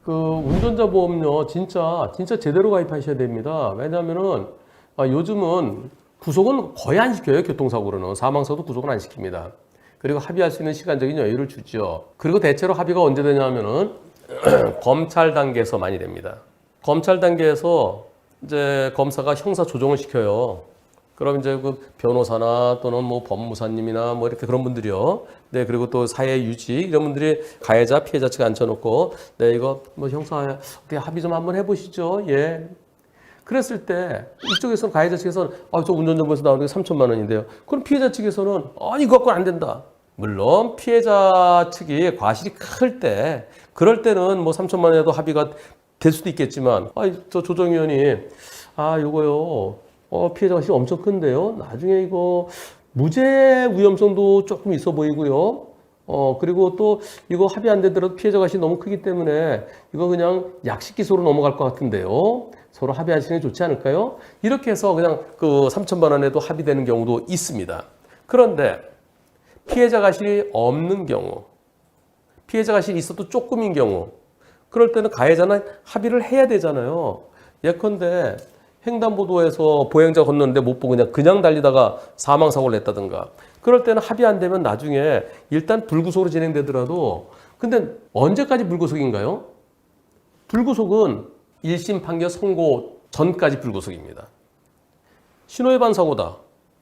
그 운전자 보험료 진짜 제대로 가입하셔야 됩니다. 왜냐하면은 요즘은 구속은 거의 안 시켜요. 교통사고로는 사망사고도 구속은 안 시킵니다. 그리고 합의할 수 있는 시간적인 여유를 주죠. 그리고 대체로 합의가 언제 되냐면은 검찰 단계에서 많이 됩니다. 검찰 단계에서 이제 검사가 형사 조정을 시켜요. 그럼 이제 그 변호사나 또는 뭐 법무사님이나 뭐 이렇게 그런 분들이요. 네, 그리고 또 사회 유지 이런 분들이 가해자, 피해자 측에 앉혀놓고 네, 이거 뭐 형사 어떻게 합의 좀 한번 해보시죠. 예. 그랬을 때 이쪽에서는 가해자 측에서는 저 운전정보에서 나오는 게 3천만 원인데요. 그럼 피해자 측에서는 이거 갖고는 안 된다. 물론 피해자 측이 과실이 클 때 그럴 때는 뭐 3천만 원에도 합의가 될 수도 있겠지만 저 조정위원이 요거요. 피해자 과실이 엄청 큰데요. 나중에 이거 무죄 위험성도 조금 있어 보이고요. 그리고 또 이거 합의 안 되더라도 피해자 과실이 너무 크기 때문에 이거 그냥 약식 기소로 넘어갈 것 같은데요. 서로 합의하시는 게 좋지 않을까요? 이렇게 해서 그냥 그 3천만 원에도 합의되는 경우도 있습니다. 그런데 피해자 과실이 없는 경우, 피해자 과실이 있어도 조금인 경우, 그럴 때는 가해자는 합의를 해야 되잖아요. 예컨대 횡단보도에서 보행자 건너는데 못 보고 그냥 달리다가 사망사고를 냈다든가. 그럴 때는 합의 안 되면 나중에 일단 불구속으로 진행되더라도 근데 언제까지 불구속인가요? 불구속은 1심 판결 선고 전까지 불구속입니다. 신호위반 사고다.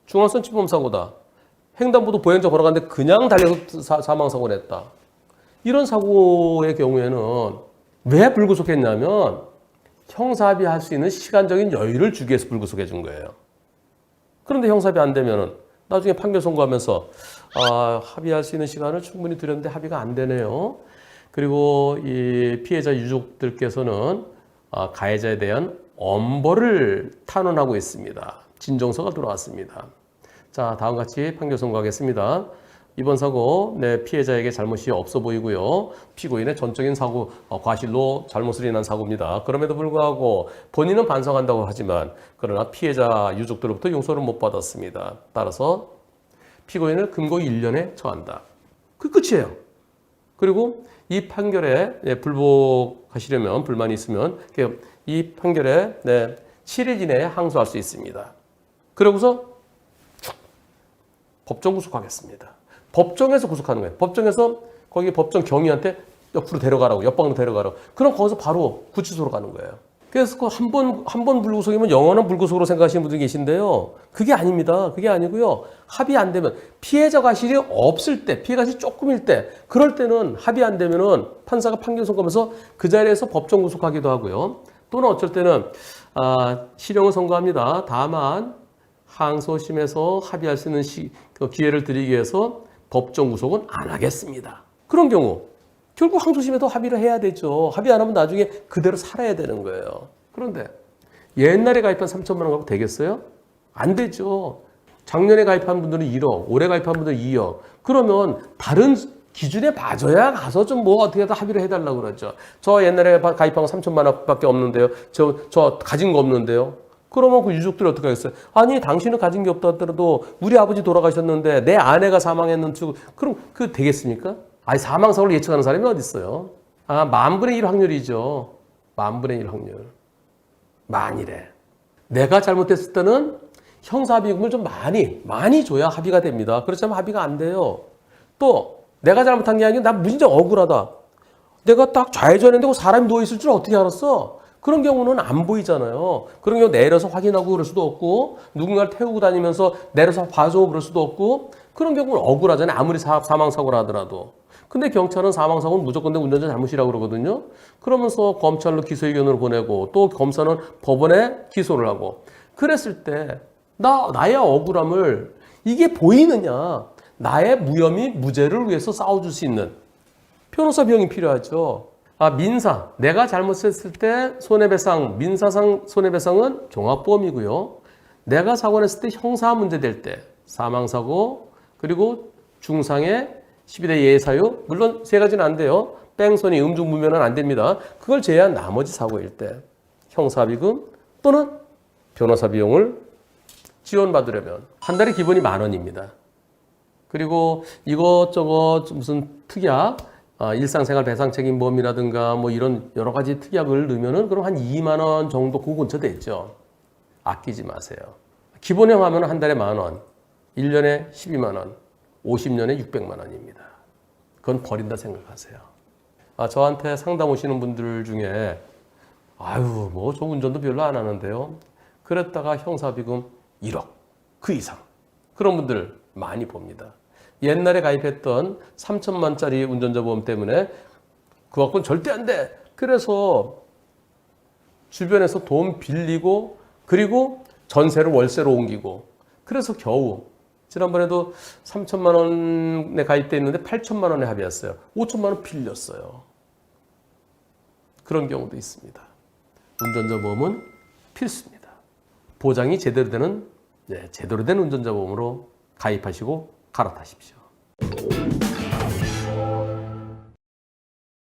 중앙선취범 사고다. 횡단보도 보행자 걸어가는데 그냥 달려서 사망사고 냈다. 이런 사고의 경우에는 왜 불구속했냐면 형사합의 할 수 있는 시간적인 여유를 주기 위해서 불구속해 준 거예요. 그런데 형사합의 안 되면은 나중에 판결 선고하면서 합의할 수 있는 시간을 충분히 드렸는데 합의가 안 되네요. 그리고 이 피해자 유족들께서는 가해자에 대한 엄벌을 탄원하고 있습니다. 진정서가 들어왔습니다. 자, 다음과 같이 판결 선고하겠습니다. 이번 사고 피해자에게 잘못이 없어 보이고요. 피고인의 전적인 사고, 과실로 잘못을 인한 사고입니다. 그럼에도 불구하고 본인은 반성한다고 하지만 그러나 피해자 유족들로부터 용서를 못 받았습니다. 따라서 피고인을 금고 1년에 처한다. 그 끝이에요. 그리고 이 판결에 불복하시려면 불만이 있으면 이 판결에 7일 이내에 항소할 수 있습니다. 그러고서 법정 구속하겠습니다. 법정에서 구속하는 거예요. 법정에서 거기 법정 경위한테 옆으로 데려가라고, 옆방으로 데려가라고. 그럼 거기서 바로 구치소로 가는 거예요. 그래서 한 번 불구속이면 영원한 불구속으로 생각하시는 분들이 계신데요. 그게 아닙니다. 그게 아니고요. 합의 안 되면 피해자 과실이 없을 때, 피해 과실이 조금일 때, 그럴 때는 합의 안 되면은 판사가 판결 선고하면서 그 자리에서 법정 구속하기도 하고요. 또는 어쩔 때는 실형을 선고합니다. 다만 항소심에서 합의할 수 있는 기회를 드리기 위해서 법정 구속은 안 하겠습니다. 그런 경우 결국 항소심에도 합의를 해야 되죠. 합의 안 하면 나중에 그대로 살아야 되는 거예요. 그런데 옛날에 가입한 3천만 원 갖고 되겠어요? 안 되죠. 작년에 가입한 분들은 1억, 올해 가입한 분들은 2억. 그러면 다른 기준에 맞아야 가서 좀 뭐 어떻게 다 합의를 해달라고 그러죠. 저 옛날에 가입한 거 3천만 원밖에 없는데요. 저 가진 거 없는데요. 그러면 그 유족들이 어떻게 하겠어요? 아니, 당신은 가진 게 없다 하더라도 우리 아버지 돌아가셨는데 내 아내가 사망했는지 그럼 그 되겠습니까? 아니, 사망사고를 예측하는 사람이 어디 있어요? 10,000분의 1 확률이죠. 10,000분의 1 확률. 만일에 내가 잘못했을 때는 형사합의금을 좀 많이 줘야 합의가 됩니다. 그렇지 않으면 합의가 안 돼요. 또 내가 잘못한 게 아니라 나 무진짜 억울하다. 내가 딱 좌회전했는데 사람이 누워있을 줄 어떻게 알았어? 그런 경우는 안 보이잖아요. 그런 경우 내려서 확인하고 그럴 수도 없고 누군가를 태우고 다니면서 내려서 봐줘 그럴 수도 없고 그런 경우는 억울하잖아요. 아무리 사망사고를 하더라도. 근데 경찰은 사망사고는 무조건 내 운전자 잘못이라고 그러거든요. 그러면서 검찰로 기소 의견으로 보내고 또 검사는 법원에 기소를 하고 그랬을 때 나의 억울함을 이게 보이느냐. 나의 무혐의, 무죄를 위해서 싸워줄 수 있는 변호사 비용이 필요하죠. 민사. 내가 잘못했을 때 손해배상, 민사상 손해배상은 종합보험이고요. 내가 사고 냈을 때 형사 문제 될 때 사망사고 그리고 중상의 12대 예사유 물론 세 가지는 안 돼요. 뺑소니, 음주운전은 안 됩니다. 그걸 제외한 나머지 사고일 때 형사비금 또는 변호사 비용을 지원받으려면 한 달에 기본이 10,000원입니다. 그리고 이것저것 무슨 특약, 일상생활 배상책임보험이라든가 뭐 이런 여러 가지 특약을 넣으면은 그럼 한 2만 원 정도 그 근처 되죠. 아끼지 마세요. 기본형 하면 한 달에 10,000원, 1년에 12만 원, 50년에 600만 원입니다. 그건 버린다 생각하세요. 저한테 상담 오시는 분들 중에 아유 뭐 저 운전도 별로 안 하는데요. 그랬다가 형사비금 1억 그 이상 그런 분들 많이 봅니다. 옛날에 가입했던 3천만짜리 운전자 보험 때문에 그 갖고는 절대 안 돼. 그래서 주변에서 돈 빌리고 그리고 전세를 월세로 옮기고 그래서 겨우 지난번에도 3천만 원에 가입돼 있는데 8천만 원에 합의했어요. 5천만 원 빌렸어요. 그런 경우도 있습니다. 운전자 보험은 필수입니다. 보장이 제대로 되는 제대로 된 운전자 보험으로 가입하시고 갈아타십시오.